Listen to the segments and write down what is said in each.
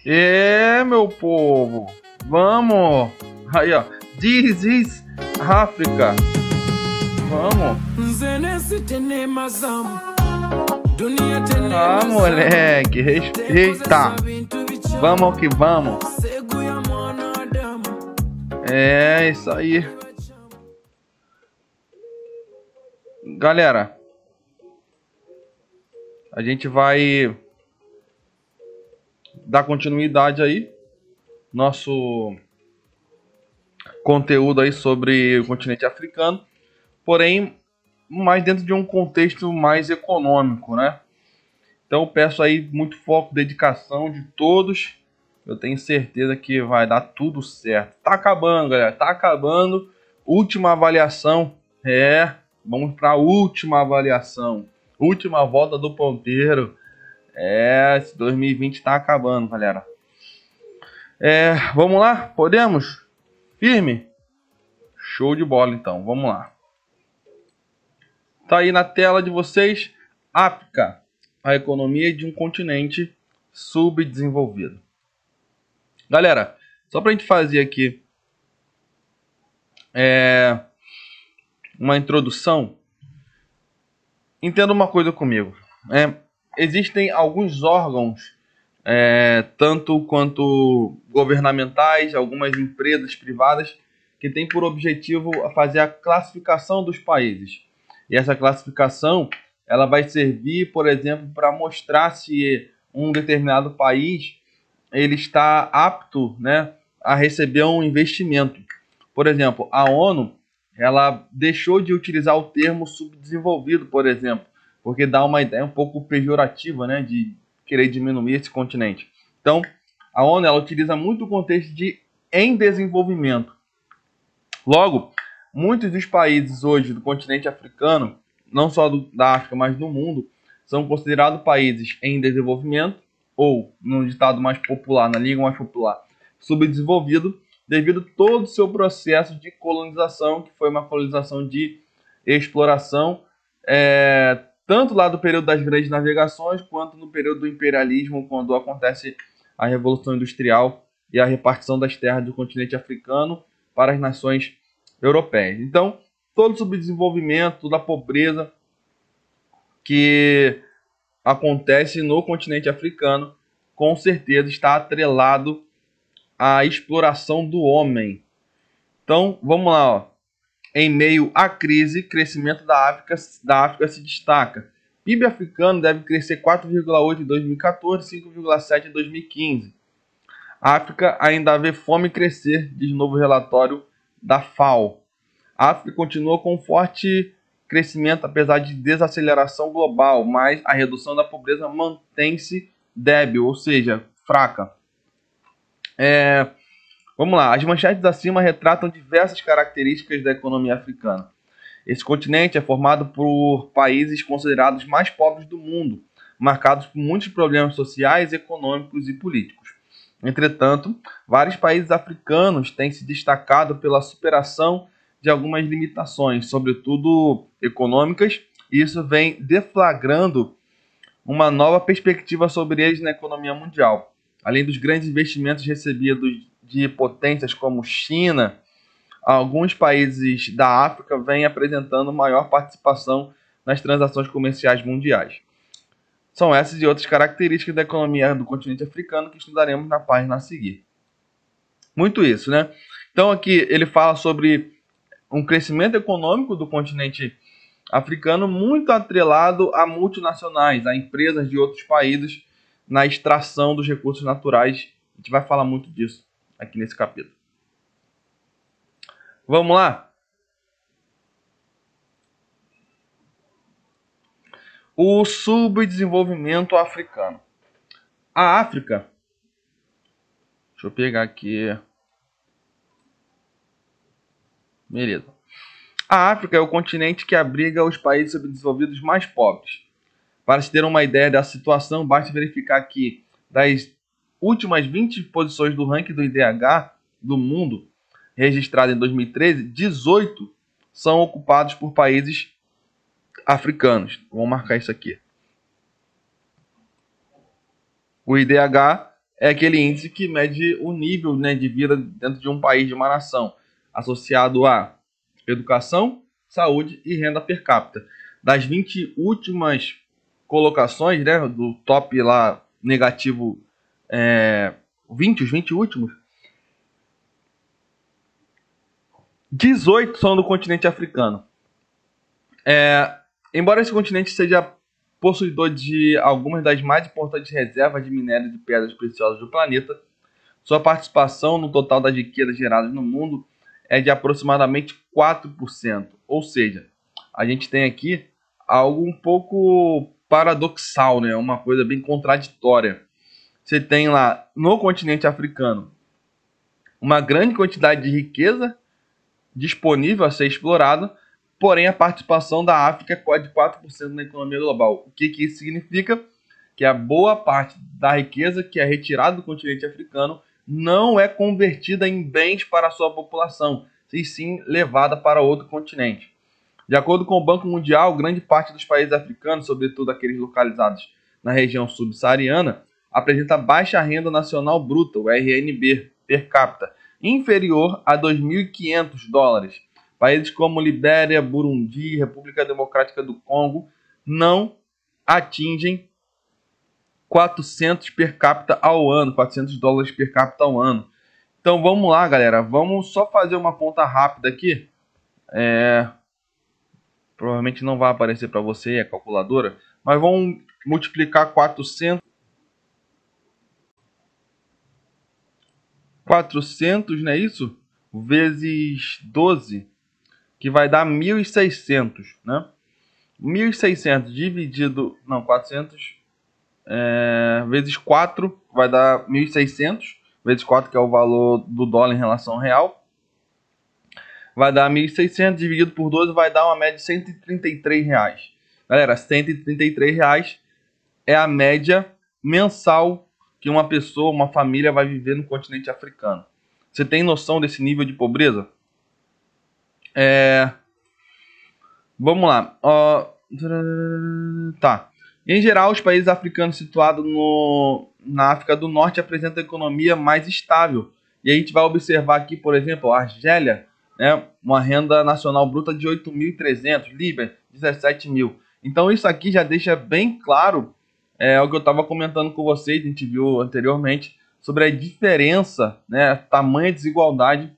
Meu povo, vamos! Aí, ó, This is África. Vamos! Ah, moleque, respeita! Vamos que vamos! É isso aí. Galera, a gente vai dar continuidade aí nosso conteúdo aí sobre o continente africano, porém mais dentro de um contexto mais econômico, né? Então eu peço aí muito foco, dedicação de todos. Eu tenho certeza que vai dar tudo certo. Tá acabando, galera. Tá acabando. Última avaliação. Vamos para a última avaliação. Última volta do ponteiro. Esse 2020 tá acabando, galera. Vamos lá? Podemos? Firme? Show de bola, então. Vamos lá. Tá aí na tela de vocês. África. A economia de um continente subdesenvolvido. Galera, só pra gente fazer aqui uma introdução, entenda uma coisa comigo. Existem alguns órgãos, tanto quanto governamentais, algumas empresas privadas, que têm por objetivo fazer a classificação dos países. E essa classificação ela vai servir, por exemplo, para mostrar se um determinado país ele está apto, né, a receber um investimento. Por exemplo, a ONU ela deixou de utilizar o termo subdesenvolvido, por exemplo, porque dá uma ideia um pouco pejorativa, né, de querer diminuir esse continente. Então, a ONU ela utiliza muito o contexto de em desenvolvimento. Logo, muitos dos países hoje do continente africano, não só da África, mas do mundo, são considerados países em desenvolvimento, ou, no ditado mais popular, na língua mais popular, subdesenvolvido, devido a todo o seu processo de colonização, que foi uma colonização de exploração, tanto lá do período das grandes navegações, quanto no período do imperialismo, quando acontece a Revolução Industrial e a repartição das terras do continente africano para as nações europeias. Então, todo o subdesenvolvimento, toda a pobreza que acontece no continente africano, com certeza está atrelado à exploração do homem. Então, vamos lá, ó. Em meio à crise, crescimento da África se destaca. PIB africano deve crescer 4,8 em 2014, 5,7 em 2015. A África ainda vê fome crescer, diz novo relatório da FAO. A África continua com forte crescimento apesar de desaceleração global, mas a redução da pobreza mantém-se débil, ou seja, fraca. Vamos lá, as manchetes acima retratam diversas características da economia africana. Esse continente é formado por países considerados mais pobres do mundo, marcados por muitos problemas sociais, econômicos e políticos. Entretanto, vários países africanos têm se destacado pela superação de algumas limitações, sobretudo econômicas, e isso vem deflagrando uma nova perspectiva sobre eles na economia mundial. Além dos grandes investimentos recebidos de potências como China, alguns países da África vêm apresentando maior participação nas transações comerciais mundiais. São essas e outras características da economia do continente africano que estudaremos na página a seguir. Muito isso, né? Então aqui ele fala sobre um crescimento econômico do continente africano muito atrelado a multinacionais, a empresas de outros países na extração dos recursos naturais. A gente vai falar muito disso aqui nesse capítulo. Vamos lá? O subdesenvolvimento africano. A África... Deixa eu pegar aqui... Beleza. A África é o continente que abriga os países subdesenvolvidos mais pobres. Para se ter uma ideia dessa situação, basta verificar que das últimas 20 posições do ranking do IDH do mundo, registrado em 2013, 18 são ocupados por países africanos. Vamos marcar isso aqui. O IDH é aquele índice que mede o nível, né, de vida dentro de um país, de uma nação, associado a educação, saúde e renda per capita. Das 20 últimas colocações, né, do top lá negativo, 20, os 20 últimos, 18 são do continente africano. Embora esse continente seja possuidor de algumas das mais importantes reservas de minério de pedras preciosas do planeta, sua participação no total das riquezas geradas no mundo é de aproximadamente 4%. Ou seja, a gente tem aqui algo um pouco paradoxal, né? Uma coisa bem contraditória. Você tem lá no continente africano uma grande quantidade de riqueza disponível a ser explorada, porém a participação da África é de 4% na economia global. O que isso significa? Que a boa parte da riqueza que é retirada do continente africano não é convertida em bens para a sua população, e sim levada para outro continente. De acordo com o Banco Mundial, grande parte dos países africanos, sobretudo aqueles localizados na região subsaariana, apresenta baixa renda nacional bruta, o RNB, per capita, inferior a 2.500 dólares. Países como Libéria, Burundi, República Democrática do Congo não atingem 400 per capita ao ano, 400 dólares per capita ao ano. Então vamos lá, galera, vamos só fazer uma conta rápida aqui. Provavelmente não vai aparecer para você a calculadora, mas vamos multiplicar 400, não é isso? Vezes 12, que vai dar 1.600, né? 1.600 dividido, não, 400 vezes 4 vai dar 1.600, vezes 4 que é o valor do dólar em relação ao real, vai dar 1.600 dividido por 12 vai dar uma média de 133 reais. Galera, 133 reais é a média mensal que uma pessoa, uma família vai viver no continente africano. Você tem noção desse nível de pobreza? Vamos lá. Tá. Em geral, os países africanos situados na África do Norte apresentam a economia mais estável. E a gente vai observar aqui, por exemplo, a Argélia, né, uma renda nacional bruta de 8.300, Líbia, 17 mil. Então isso aqui já deixa bem claro o que eu estava comentando com vocês, a gente viu anteriormente, sobre a diferença, né, a tamanha desigualdade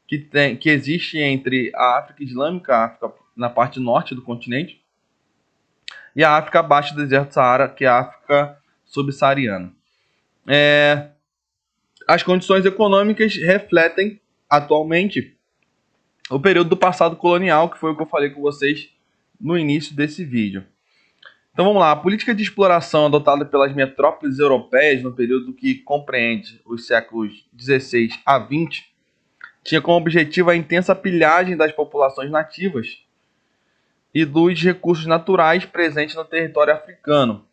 que existe entre a África Islâmica, a África na parte norte do continente, e a África abaixo do deserto do Saara, que é a África subsaariana. As condições econômicas refletem atualmente o período do passado colonial, que foi o que eu falei com vocês no início desse vídeo. Então vamos lá, a política de exploração adotada pelas metrópoles europeias no período que compreende os séculos 16 a 20 tinha como objetivo a intensa pilhagem das populações nativas e dos recursos naturais presentes no território africano.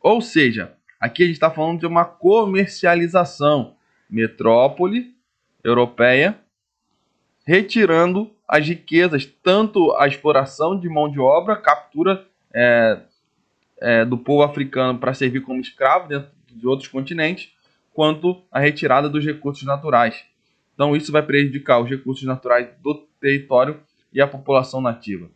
Ou seja, aqui a gente está falando de uma comercialização. Metrópole europeia retirando as riquezas, tanto a exploração de mão de obra, captura do povo africano para servir como escravo dentro de outros continentes, quanto a retirada dos recursos naturais. Então isso vai prejudicar os recursos naturais do território e a população nativa.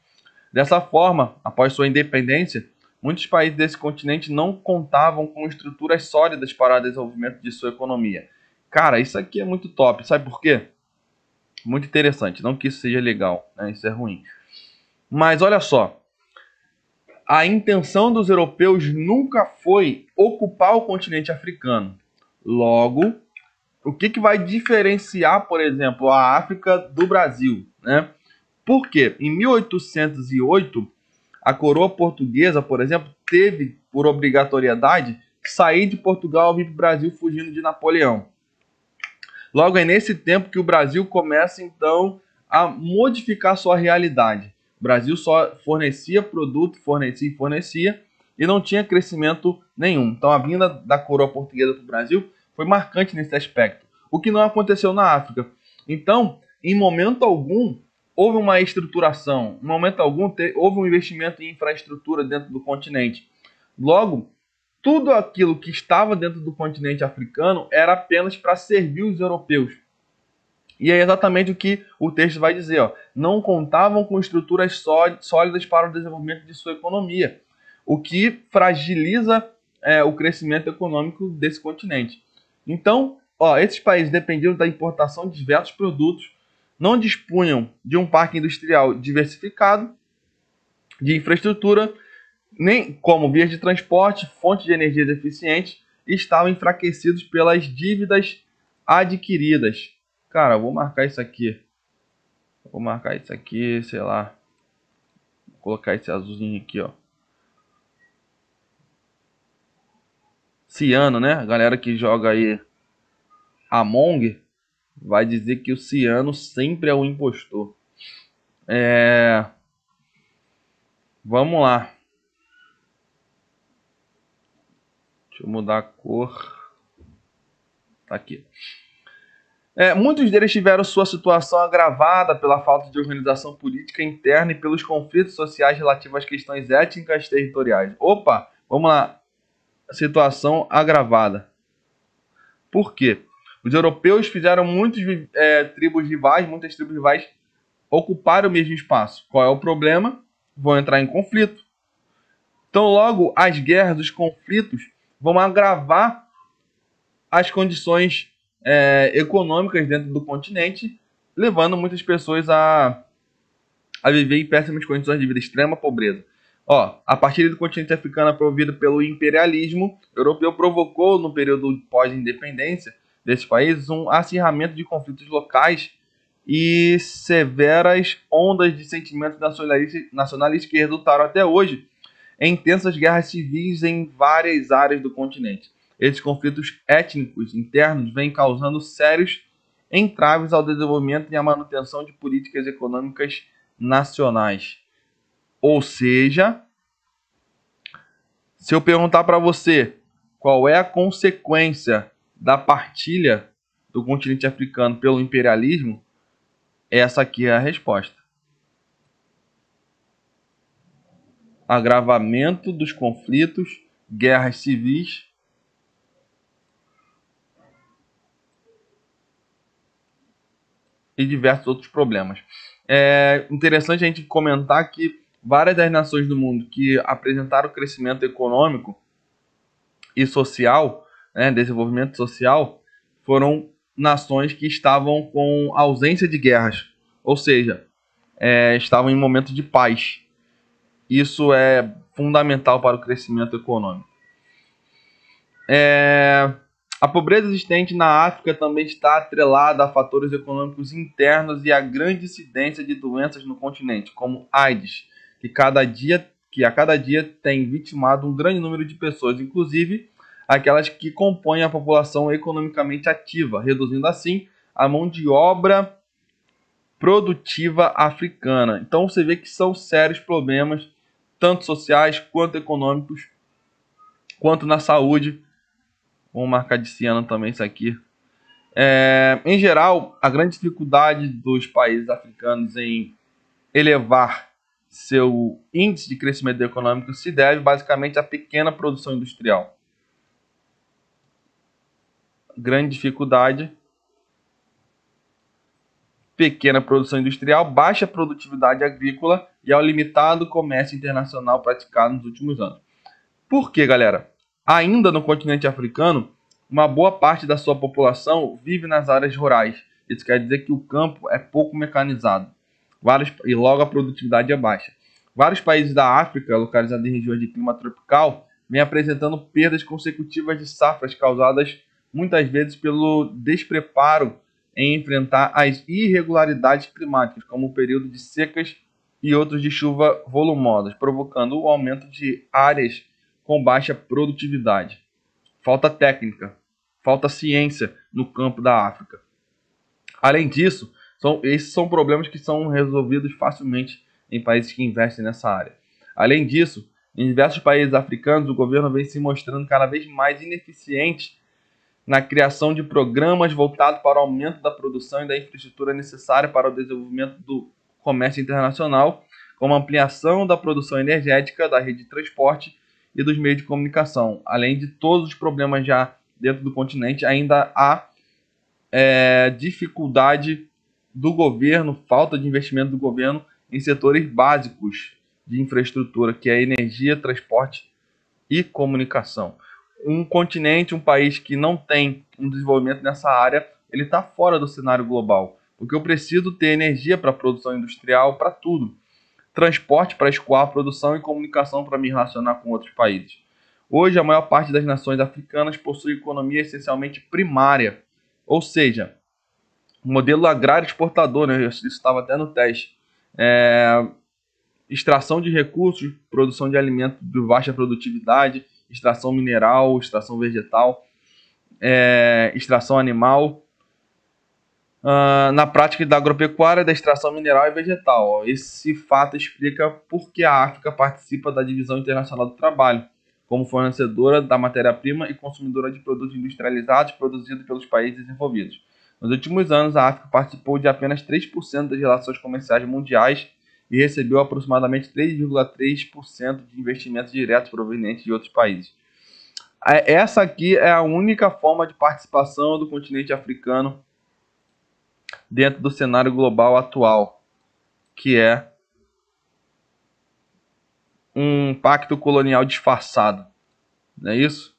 Dessa forma, após sua independência, muitos países desse continente não contavam com estruturas sólidas para o desenvolvimento de sua economia. Cara, isso aqui é muito top. Sabe por quê? Muito interessante. Não que isso seja legal, né? Isso é ruim. Mas olha só. A intenção dos europeus nunca foi ocupar o continente africano. Logo, o que vai diferenciar, por exemplo, a África do Brasil, né? Por quê? Em 1808, a coroa portuguesa, por exemplo, teve por obrigatoriedade sair de Portugal e vir para o Brasil fugindo de Napoleão. Logo, é nesse tempo que o Brasil começa, então, a modificar sua realidade. O Brasil só fornecia produto, fornecia, e não tinha crescimento nenhum. Então, a vinda da coroa portuguesa para o Brasil foi marcante nesse aspecto, o que não aconteceu na África. Então, em momento algum, houve uma estruturação, em momento algum houve um investimento em infraestrutura dentro do continente. Logo, tudo aquilo que estava dentro do continente africano era apenas para servir os europeus. E é exatamente o que o texto vai dizer. Ó. Não contavam com estruturas sólidas para o desenvolvimento de sua economia, o que fragiliza o crescimento econômico desse continente. Então, esses países dependiam da importação de diversos produtos, não dispunham de um parque industrial diversificado, de infraestrutura, nem como vias de transporte, fontes de energia eficientes, e estavam enfraquecidos pelas dívidas adquiridas. Cara, eu vou marcar isso aqui. Vou marcar isso aqui, sei lá. Vou colocar esse azulzinho aqui, ó. Ciano, né? A galera que joga aí Among vai dizer que o Ciano sempre é o impostor. Vamos lá. Deixa eu mudar a cor. Tá aqui. Muitos deles tiveram sua situação agravada pela falta de organização política interna e pelos conflitos sociais relativos às questões étnicas e territoriais. Opa, vamos lá. Situação agravada. Por quê? Os europeus fizeram muitas tribos rivais ocuparem o mesmo espaço. Qual é o problema? Vão entrar em conflito. Então, logo, as guerras, os conflitos vão agravar as condições econômicas dentro do continente, levando muitas pessoas a viver em péssimas condições de vida, extrema pobreza. A partir do continente africano promovido pelo imperialismo europeu provocou, no período pós-independência desses países, um acirramento de conflitos locais e severas ondas de sentimentos nacionalistas que resultaram até hoje em intensas guerras civis em várias áreas do continente. Esses conflitos étnicos internos vêm causando sérios entraves ao desenvolvimento e à manutenção de políticas econômicas nacionais. Ou seja, se eu perguntar para você qual é a consequência da partilha do continente africano pelo imperialismo, essa aqui é a resposta. Agravamento dos conflitos, guerras civis e diversos outros problemas. É interessante a gente comentar que várias das nações do mundo que apresentaram crescimento econômico e social, desenvolvimento social, foram nações que estavam com ausência de guerras, ou seja, estavam em momentos de paz. Isso é fundamental para o crescimento econômico. A pobreza existente na África também está atrelada a fatores econômicos internos e a grande incidência de doenças no continente, como AIDS, que a cada dia tem vitimado um grande número de pessoas, inclusive aquelas que compõem a população economicamente ativa, reduzindo assim a mão de obra produtiva africana. Então você vê que são sérios problemas, tanto sociais quanto econômicos, quanto na saúde. Vamos marcar de ciano também isso aqui. Em geral, a grande dificuldade dos países africanos em elevar seu índice de crescimento econômico se deve basicamente à pequena produção industrial. Grande dificuldade, pequena produção industrial, baixa produtividade agrícola e ao limitado comércio internacional praticado nos últimos anos. Por quê, galera? Ainda no continente africano, uma boa parte da sua população vive nas áreas rurais. Isso quer dizer que o campo é pouco mecanizado e logo a produtividade é baixa. Vários países da África, localizados em regiões de clima tropical, vêm apresentando perdas consecutivas de safras causadas muitas vezes pelo despreparo em enfrentar as irregularidades climáticas, como o período de secas e outros de chuva volumosas, provocando o aumento de áreas com baixa produtividade. Falta técnica, falta ciência no campo da África. Além disso, esses são problemas que são resolvidos facilmente em países que investem nessa área. Além disso, em diversos países africanos, o governo vem se mostrando cada vez mais ineficiente na criação de programas voltados para o aumento da produção e da infraestrutura necessária para o desenvolvimento do comércio internacional, como a ampliação da produção energética, da rede de transporte e dos meios de comunicação. Além de todos os problemas já dentro do continente, ainda há dificuldade do governo, falta de investimento do governo em setores básicos de infraestrutura, que é energia, transporte e comunicação. Um continente, um país que não tem um desenvolvimento nessa área, ele está fora do cenário global, porque eu preciso ter energia para a produção industrial, para tudo. Transporte para escoar a produção e comunicação para me relacionar com outros países. Hoje, a maior parte das nações africanas possui economia essencialmente primária, ou seja, modelo agrário exportador, né? Isso estava até no teste. Extração de recursos, produção de alimentos de baixa produtividade, extração mineral, extração vegetal, extração animal. Na prática da agropecuária, da extração mineral e vegetal. Esse fato explica por que a África participa da Divisão Internacional do Trabalho, como fornecedora da matéria-prima e consumidora de produtos industrializados produzidos pelos países desenvolvidos. Nos últimos anos, a África participou de apenas 3% das relações comerciais mundiais e recebeu aproximadamente 3,3% de investimentos diretos provenientes de outros países. Essa aqui é a única forma de participação do continente africano dentro do cenário global atual, que é um pacto colonial disfarçado. Não é isso?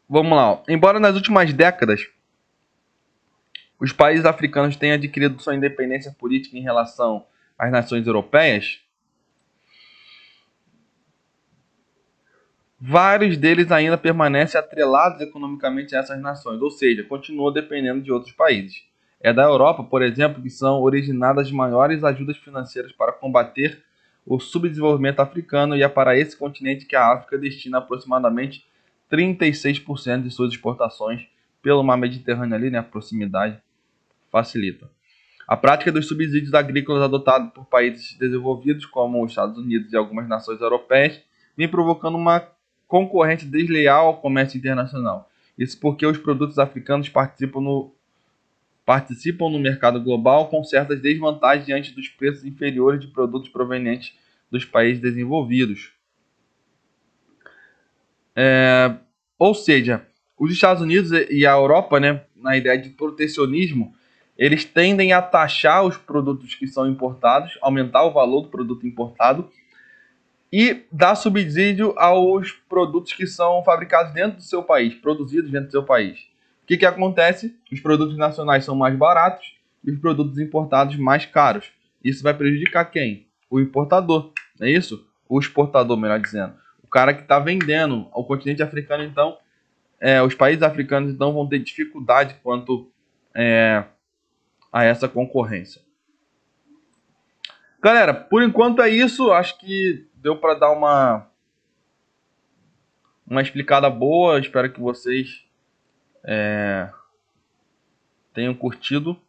Vamos lá. Embora nas últimas décadas os países africanos tenham adquirido sua independência política em relação às nações europeias, vários deles ainda permanecem atrelados economicamente a essas nações, ou seja, continuam dependendo de outros países. É da Europa, por exemplo, que são originadas as maiores ajudas financeiras para combater o subdesenvolvimento africano, e é para esse continente que a África destina aproximadamente 36% de suas exportações pelo mar Mediterrâneo ali, né? A proximidade facilita. A prática dos subsídios agrícolas adotados por países desenvolvidos, como os Estados Unidos e algumas nações europeias, vem provocando uma concorrência desleal ao comércio internacional. Isso porque os produtos africanos participam no mercado global com certas desvantagens diante dos preços inferiores de produtos provenientes dos países desenvolvidos. Ou seja, os Estados Unidos e a Europa, né, na ideia de protecionismo, eles tendem a taxar os produtos que são importados, aumentar o valor do produto importado e dar subsídio aos produtos que são fabricados dentro do seu país, produzidos dentro do seu país. O que acontece? Os produtos nacionais são mais baratos e os produtos importados mais caros. Isso vai prejudicar quem? O importador, não é isso? O exportador, melhor dizendo. O cara que está vendendo ao continente africano, então, os países africanos então vão ter dificuldade quanto a essa concorrência. Galera, por enquanto é isso. Acho que deu para dar uma explicada boa. Espero que vocês tenham curtido.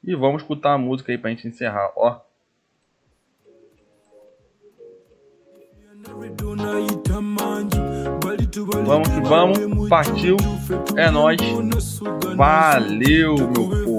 E vamos escutar a música aí pra gente encerrar, ó. Vamos que vamos, partiu, é nóis, valeu, meu povo.